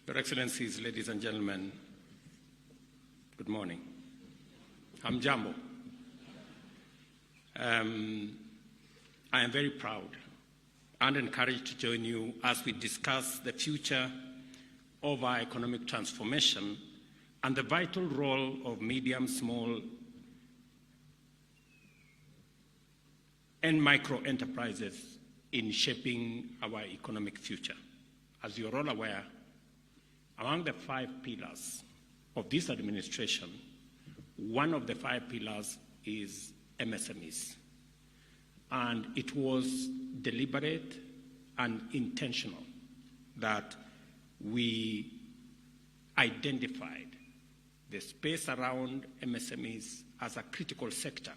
Your Excellencies, ladies and gentlemen, good morning. Hamjambo. I am very proud and encouraged to join you as we discuss the future of our economic transformation and the vital role of medium, small, and micro enterprises in shaping our economic future. As you're all aware, among the 5 pillars of this administration, one of the 5 pillars is MSMEs. And it was deliberate and intentional that we identified the space around MSMEs as a critical sector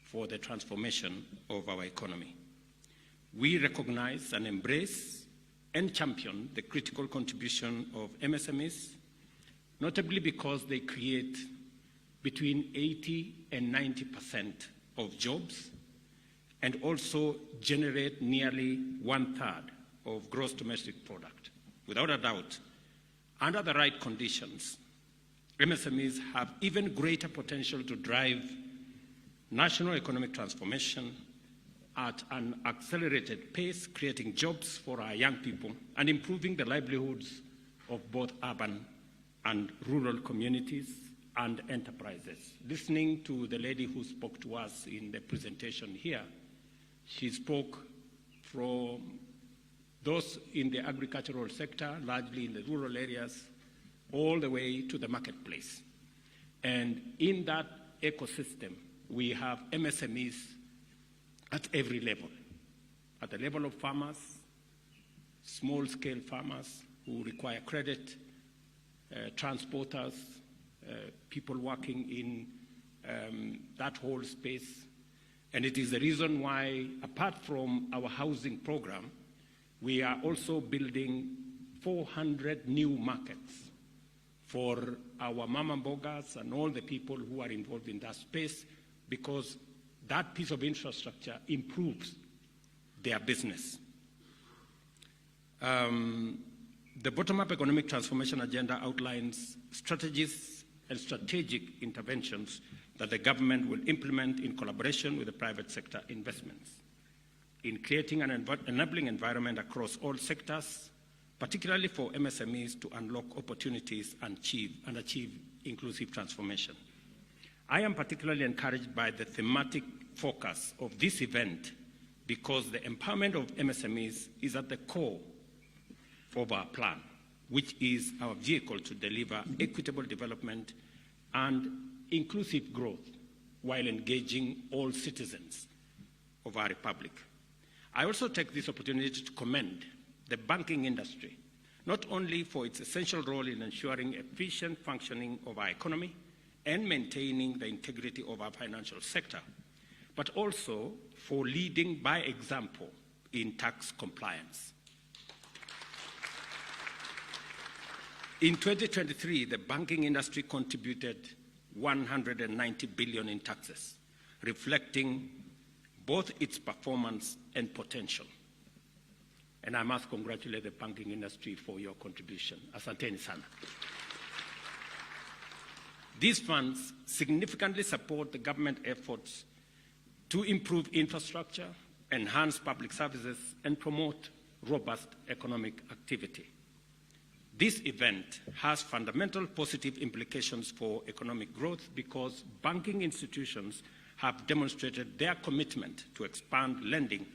for the transformation of our economy. We recognize and embrace and champion the critical contribution of MSMEs, notably because they create between 80 and 90% of jobs and also generate nearly 1/3 of gross domestic product. Without a doubt, under the right conditions, MSMEs have even greater potential to drive national economic transformation at an accelerated pace, creating jobs for our young people and improving the livelihoods of both urban and rural communities and enterprises. Listening to the lady who spoke to us in the presentation here, she spoke from those in the agricultural sector, largely in the rural areas, all the way to the marketplace. And in that ecosystem, we have MSMEs at every level, at the level of farmers, small-scale farmers who require credit, transporters, people working in that whole space. And it is the reason why, apart from our housing program, we are also building 400 new markets for our mama mbogas and all the people who are involved in that space, because that piece of infrastructure improves their business. The bottom-up economic transformation agenda outlines strategies and strategic interventions that the government will implement in collaboration with the private sector investments in creating an enabling environment across all sectors, particularly for MSMEs to unlock opportunities and achieve inclusive transformation. I am particularly encouraged by the thematic focus of this event because the empowerment of MSMEs is at the core of our plan, which is our vehicle to deliver equitable development and inclusive growth while engaging all citizens of our republic. I also take this opportunity to commend the banking industry, not only for its essential role in ensuring efficient functioning of our economy and maintaining the integrity of our financial sector, but also for leading by example in tax compliance. In 2023, the banking industry contributed 190 billion in taxes, reflecting both its performance and potential. And I must congratulate the banking industry for your contribution. Asanteni sana. These funds significantly support the government efforts to improve infrastructure, enhance public services, and promote robust economic activity. This event has fundamental positive implications for economic growth because banking institutions have demonstrated their commitment to expand lending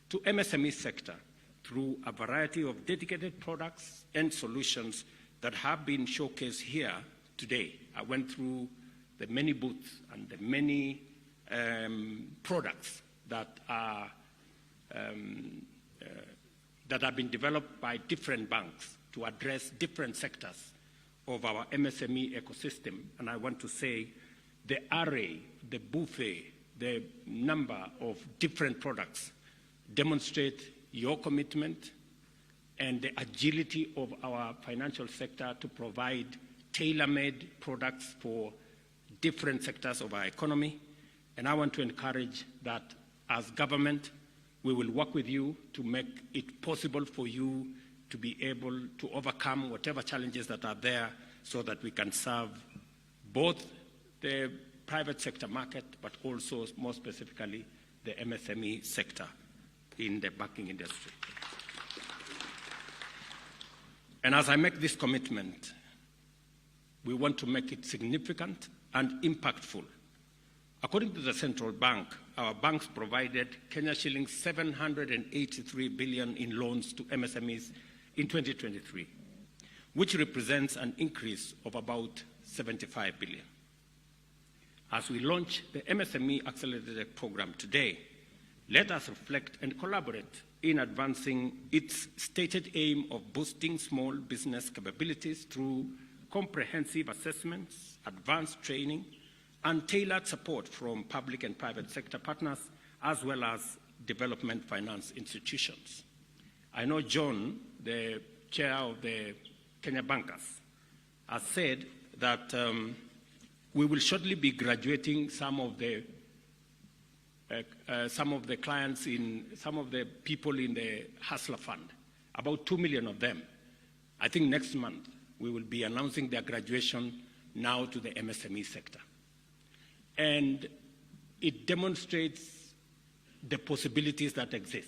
to MSME sector through a variety of dedicated products and solutions that have been showcased here today. I went through the many booths and the many products that have been developed by different banks to address different sectors of our MSME ecosystem. And I want to say the array, the buffet, the number of different products demonstrate your commitment and the agility of our financial sector to provide tailor-made products for different sectors of our economy. And I want to encourage that as government, we will work with you to make it possible for you to be able to overcome whatever challenges that are there so that we can serve both the private sector market, but also more specifically the MSME sector in the banking industry. And as I make this commitment, we want to make it significant and impactful. According to the central bank, our banks provided Kenya shillings 783 billion in loans to MSMEs in 2023, which represents an increase of about 75 billion. As we launch the MSME Accelerated Program today, let us reflect and collaborate in advancing its stated aim of boosting small business capabilities through comprehensive assessments, advanced training, and tailored support from public and private sector partners, as well as development finance institutions. I know John, the chair of the Kenya Bankers, has said that we will shortly be graduating some of the clients in some of the people in the Hustler Fund, about 2 million of them. I think next month we will be announcing their graduation now to the MSME sector. And it demonstrates the possibilities that exist.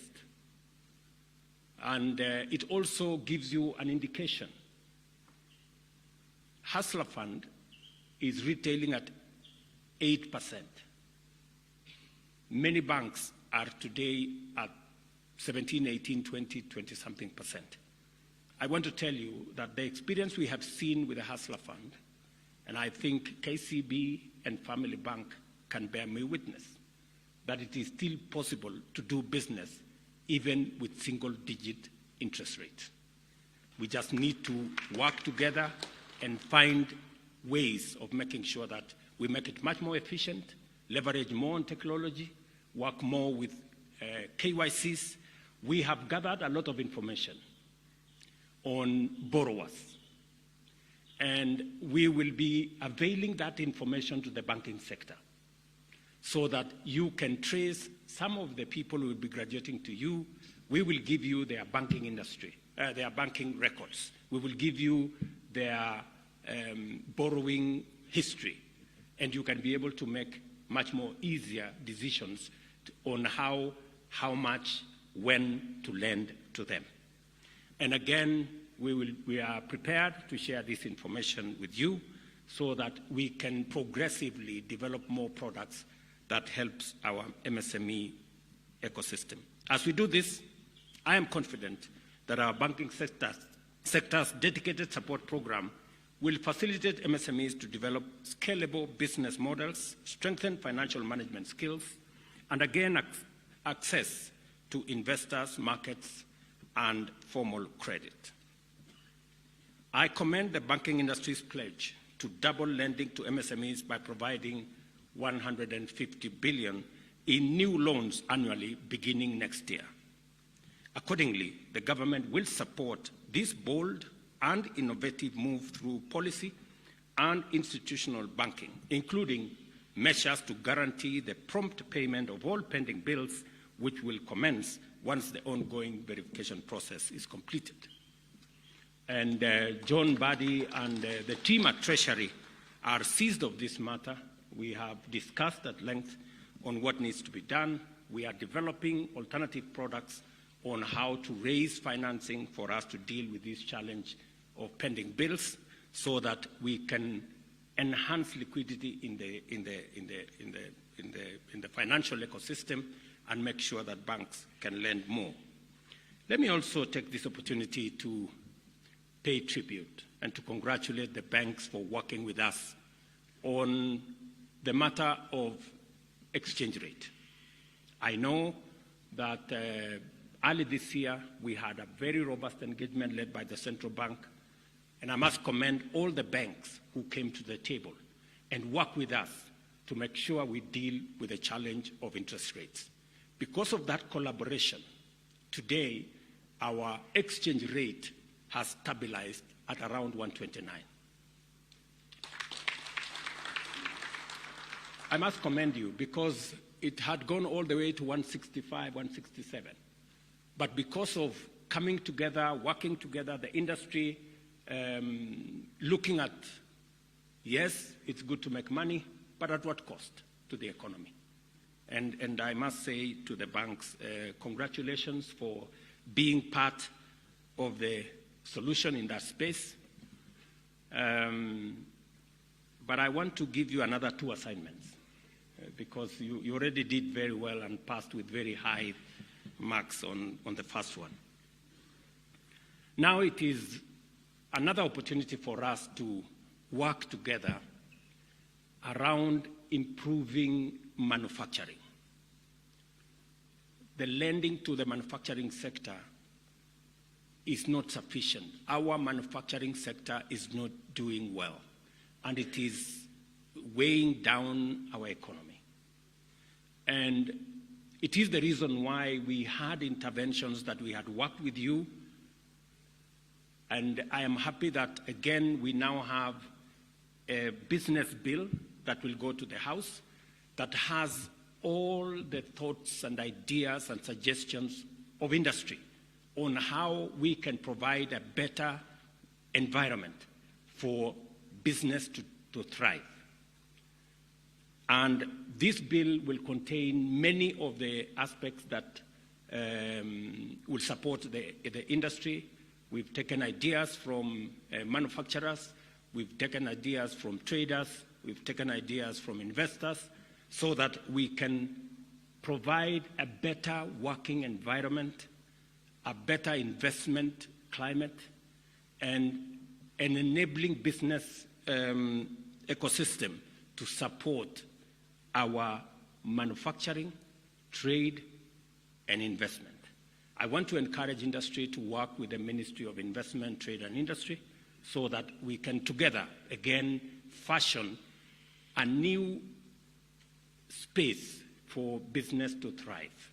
And it also gives you an indication. Hustler Fund is retailing at 8%. Many banks are today at 17, 18, 20, 20-something percent. I want to tell you that the experience we have seen with the Hustler Fund, and I think KCB and Family Bank can bear me witness, that it is still possible to do business even with single-digit interest rates. We just need to work together and find ways of making sure that we make it much more efficient, leverage more on technology, work more with KYCs. We have gathered a lot of information on borrowers, and we will be availing that information to the banking sector so that you can trace some of the people who will be graduating to you. We will give you their banking industry, their banking records. We will give you their borrowing history, and you can be able to make much more easier decisions on how much, when to lend to them. And again, we are prepared to share this information with you so that we can progressively develop more products that helps our MSME ecosystem. As we do this, I am confident that our banking sector's dedicated support program will facilitate MSMEs to develop scalable business models, strengthen financial management skills, and again, access to investors, markets, and formal credit. I commend the banking industry's pledge to double lending to MSMEs by providing 150 billion in new loans annually beginning next year. Accordingly, the government will support this bold and innovative move through policy and institutional banking, including measures to guarantee the prompt payment of all pending bills, which will commence once the ongoing verification process is completed. And John Buddy and the team at Treasury are seized of this matter. We have discussed at length on what needs to be done. We are developing alternative products on how to raise financing for us to deal with this challenge of pending bills, so that we can enhance liquidity in the financial ecosystem and make sure that banks can lend more. Let me also take this opportunity to pay tribute and to congratulate the banks for working with us on the matter of exchange rate. I know that early this year we had a very robust engagement led by the central bank, and I must commend all the banks who came to the table and worked with us to make sure we deal with the challenge of interest rates. Because of that collaboration, today our exchange rate has stabilized at around 129. I must commend you because it had gone all the way to 165, 167. But because of coming together, working together, the industry, looking at, yes, it's good to make money, but at what cost to the economy? And I must say to the banks, congratulations for being part of the solution in that space. But I want to give you another 2 assignments because you already did very well and passed with very high marks on the first one. Now it is another opportunity for us to work together around improving manufacturing. The lending to the manufacturing sector is not sufficient. Our manufacturing sector is not doing well, and it is weighing down our economy. And it is the reason why we had interventions that we had worked with you. And I am happy that, again, we now have a business bill that will go to the House that has all the thoughts and ideas and suggestions of industry on how we can provide a better environment for business to thrive. And this bill will contain many of the aspects that will support the industry. We've taken ideas from manufacturers, we've taken ideas from traders, we've taken ideas from investors, so that we can provide a better working environment, a better investment climate, and an enabling business ecosystem to support our manufacturing, trade, and investment. I want to encourage industry to work with the Ministry of Investment, Trade and Industry so that we can together, again, fashion a new space for business to thrive.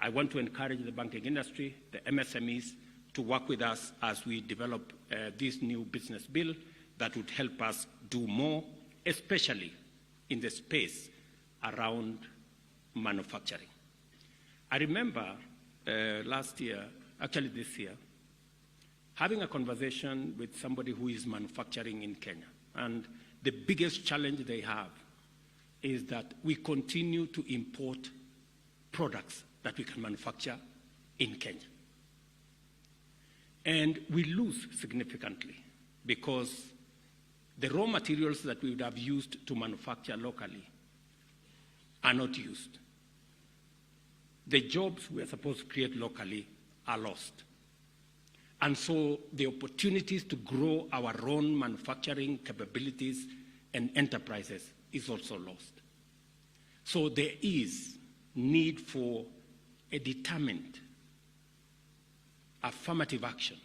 I want to encourage the banking industry, the MSMEs, to work with us as we develop this new business bill that would help us do more, especially in the space around manufacturing. I remember last year, actually this year, having a conversation with somebody who is manufacturing in Kenya. And the biggest challenge they have is that we continue to import products that we can manufacture in Kenya. And we lose significantly because the raw materials that we would have used to manufacture locally are not used. The jobs we are supposed to create locally are lost. And so the opportunities to grow our own manufacturing capabilities and enterprises is also lost. So there is need for a determined, affirmative action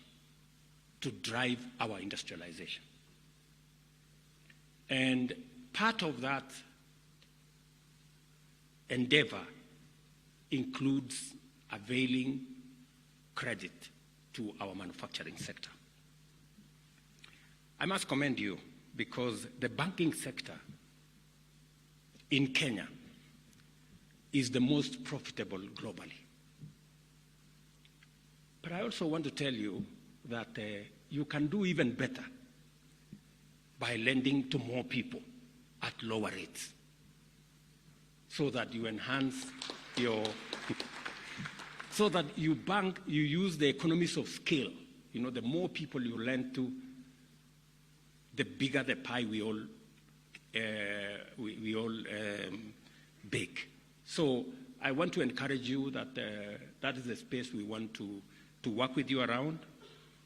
to drive our industrialization. And part of that endeavor includes availing credit to our manufacturing sector. I must commend you because the banking sector in Kenya is the most profitable globally. But I also want to tell you that you can do even better by lending to more people at lower rates so that you enhance your, so that you use the economies of scale. You know, the more people you lend to, the bigger the pie we all bake. So I want to encourage you that that is the space we want to work with you around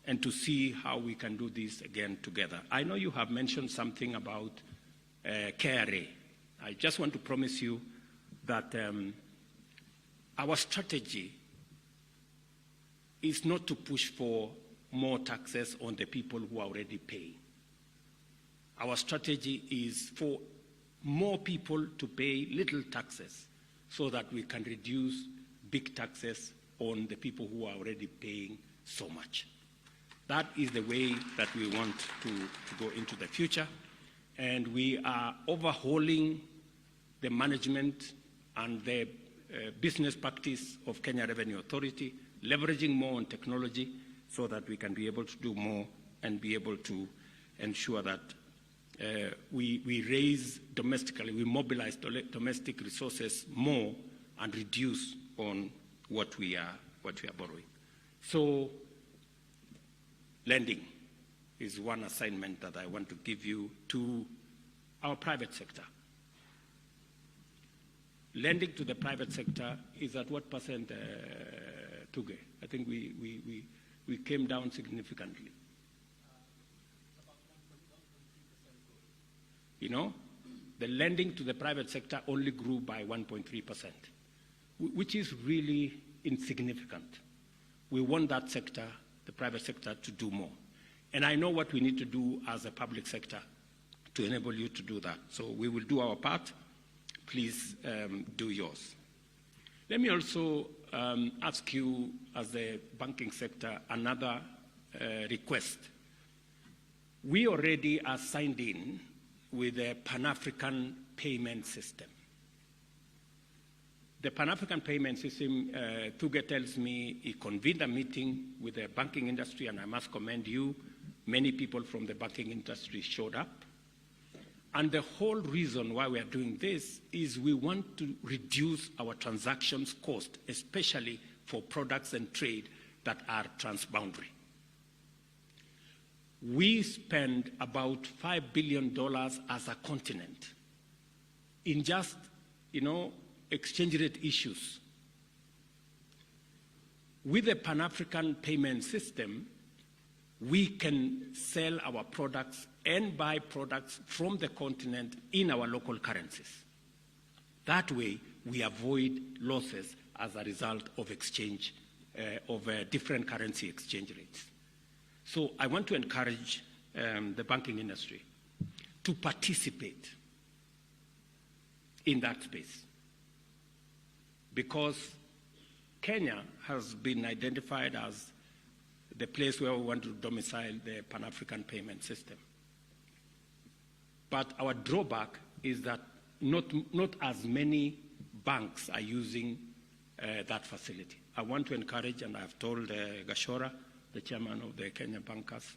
and to see how we can do this again together. I know you have mentioned something about KRA. I just want to promise you that our strategy is not to push for more taxes on the people who are already paying. Our strategy is for more people to pay little taxes so that we can reduce big taxes on the people who are already paying so much. That is the way that we want to go into the future. And we are overhauling the management and the business practice of Kenya Revenue Authority, leveraging more on technology so that we can be able to do more and be able to ensure that we raise domestically, we mobilize domestic resources more and reduce on what we are borrowing. So lending is one assignment that I want to give you to our private sector. Lending to the private sector is at what percent, Tuge? I think we came down significantly. You know, the lending to the private sector only grew by 1.3%, which is really insignificant. We want that sector, the private sector, to do more. And I know what we need to do as a public sector to enable you to do that. So we will do our part. Please do yours. Let me also ask you, as the banking sector, another request. We already are signed in with a Pan-African payment system. The Pan-African payment system, Tuge tells me he convened a meeting with the banking industry, and I must commend you. Many people from the banking industry showed up. And the whole reason why we are doing this is we want to reduce our transactions cost, especially for products and trade that are transboundary. We spend about $5 billion as a continent in just, exchange rate issues. With the Pan-African payment system, we can sell our products and buy products from the continent in our local currencies. That way, we avoid losses as a result of exchange, of different currency exchange rates. So I want to encourage the banking industry to participate in that space, because Kenya has been identified as the place where we want to domicile the Pan-African payment system. But our drawback is that not as many banks are using that facility. I want to encourage, and I've told Gachagua, the chairman of the Kenya Bankers,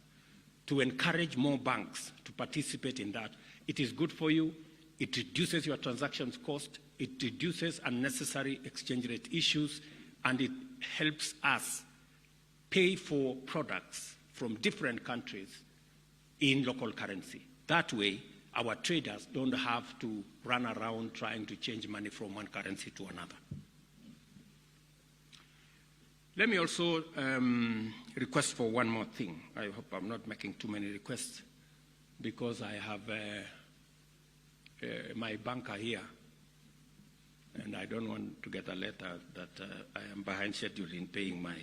to encourage more banks to participate in that. It is good for you. It reduces your transactions cost. It reduces unnecessary exchange rate issues, and it helps us pay for products from different countries in local currency. That way, our traders don't have to run around trying to change money from one currency to another. Let me also request for one more thing. I hope I'm not making too many requests, because I have my banker here, and I don't want to get a letter that I am behind schedule in paying my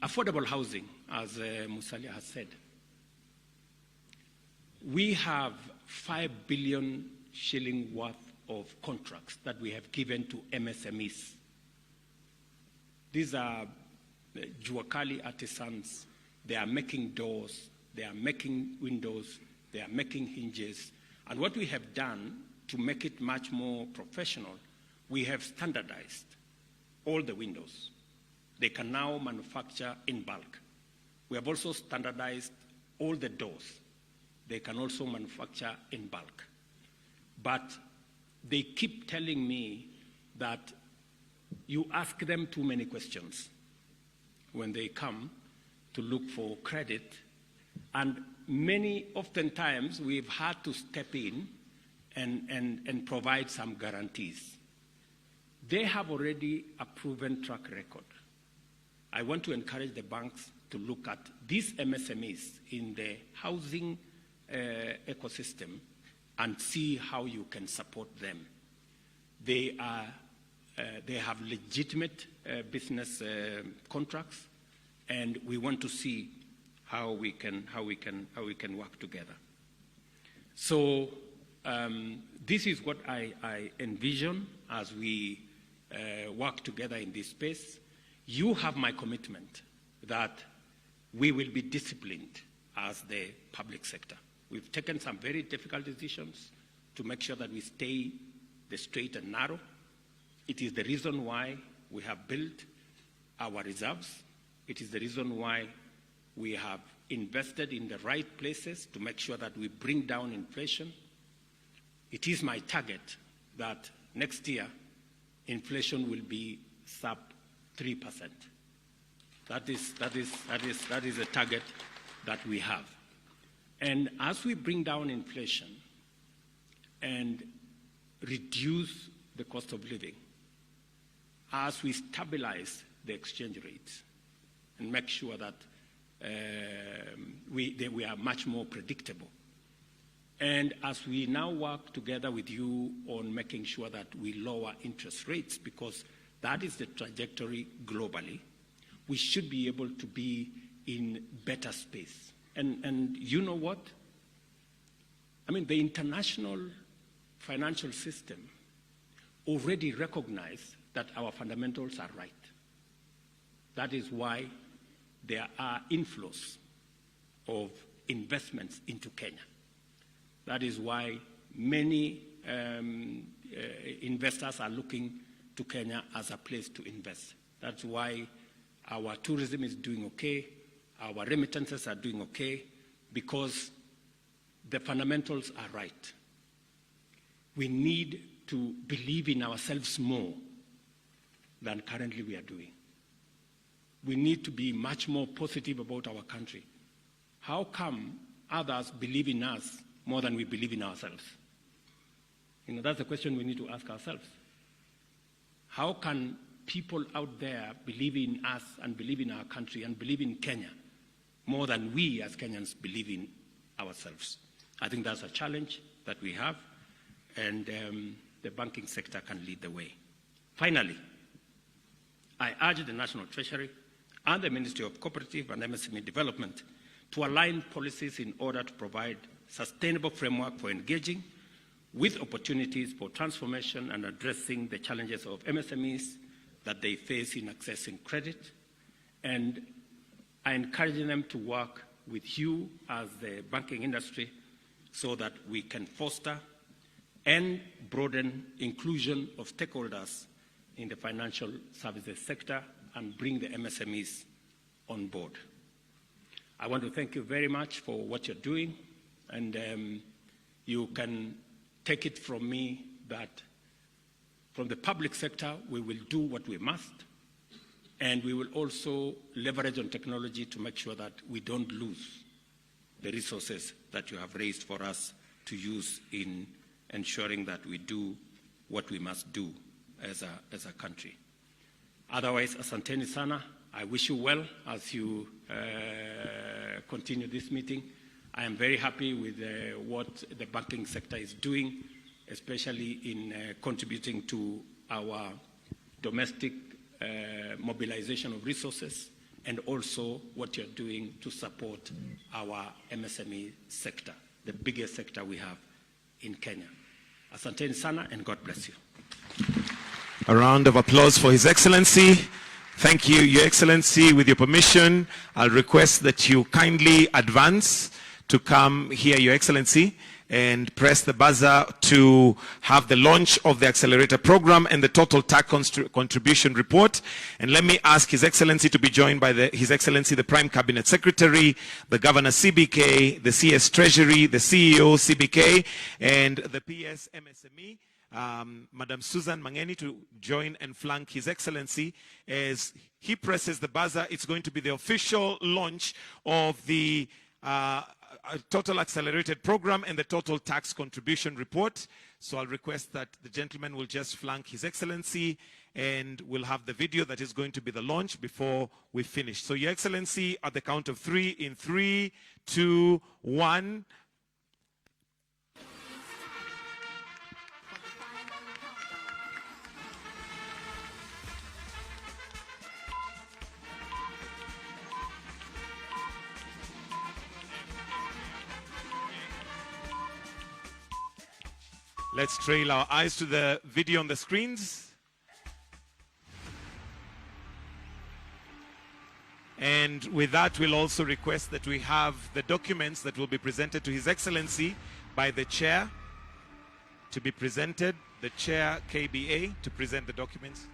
affordable housing, as Musalia has said. We have 5 billion shilling worth of contracts that we have given to MSMEs. These are Juakali artisans. They are making doors, they are making windows, they are making hinges. And what we have done to make it much more professional, we have standardized all the windows. They can now manufacture in bulk. We have also standardized all the doors. They can also manufacture in bulk. But they keep telling me that you ask them too many questions when they come to look for credit. And oftentimes, we've had to step in and provide some guarantees. They have already a proven track record. I want to encourage the banks to look at these MSMEs in the housing ecosystem and see how you can support them. They have legitimate business contracts, and we want to see how we can work together. So this is what I envision as we work together in this space. You have my commitment that we will be disciplined as the public sector. We've taken some very difficult decisions to make sure that we stay the straight and narrow. It is the reason why we have built our reserves. It is the reason why we have invested in the right places to make sure that we bring down inflation. It is my target that next year inflation will be sub 3%. That is a target that we have. And as we bring down inflation and reduce the cost of living, as we stabilize the exchange rates and make sure that we are much more predictable, and as we now work together with you on making sure that we lower interest rates, because that is the trajectory globally, we should be able to be in better space. And you know what? I mean, the international financial system already recognized that our fundamentals are right. That is why there are inflows of investments into Kenya. That is why many investors are looking to Kenya as a place to invest. That's why our tourism is doing okay, our remittances are doing okay, because the fundamentals are right. We need to believe in ourselves more than currently we are doing. We need to be much more positive about our country. How come others believe in us more than we believe in ourselves? You know, that's the question we need to ask ourselves. How can people out there believe in us and believe in our country and believe in Kenya more than we as Kenyans believe in ourselves? I think that's a challenge that we have, and the banking sector can lead the way. Finally, I urge the National Treasury and the Ministry of Cooperative and MSME Development to align policies in order to provide sustainable framework for engaging with opportunities for transformation and addressing the challenges of MSMEs that they face in accessing credit. And I encourage them to work with you as the banking industry so that we can foster and broaden inclusion of stakeholders in the financial services sector and bring the MSMEs on board. I want to thank you very much for what you're doing, and you can take it from me that from the public sector, we will do what we must, and we will also leverage on technology to make sure that we don't lose the resources that you have raised for us to use in ensuring that we do what we must do as a country. Otherwise, asanteni sana. I wish you well as you continue this meeting. I am very happy with what the banking sector is doing, especially in contributing to our domestic mobilization of resources, and also what you're doing to support our MSME sector, the biggest sector we have in Kenya. Asanteni sana, and God bless you. A round of applause for His Excellency. Thank you, Your Excellency. With your permission, I'll request that you kindly advance to come here, Your Excellency, and press the buzzer to have the launch of the accelerator program and the total tax contribution report. And let me ask His Excellency to be joined by His Excellency, the Prime Cabinet Secretary, the Governor CBK, the CS Treasury, the CEO CBK, and the PS MSME. Madam Susan Mangeni to join and flank His Excellency as he presses the buzzer. It's going to be the official launch of the total accelerated program and the total tax contribution report. So I'll request that the gentleman will just flank His Excellency, and we'll have the video that is going to be the launch before we finish. So Your Excellency, at the count of 3, in 3, 2, 1. Let's trail our eyes to the video on the screens. And with that, we'll also request that we have the documents that will be presented to His Excellency by the Chair to be presented, the Chair KBA to present the documents.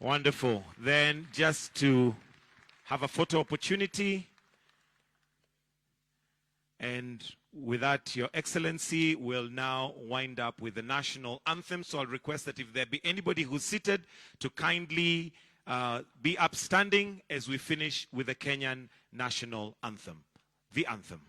Wonderful. Then just to have a photo opportunity. And with that, Your Excellency will now wind up with the national anthem. So I'll request that if there be anybody who's seated to kindly be upstanding as we finish with the Kenyan national anthem. The anthem.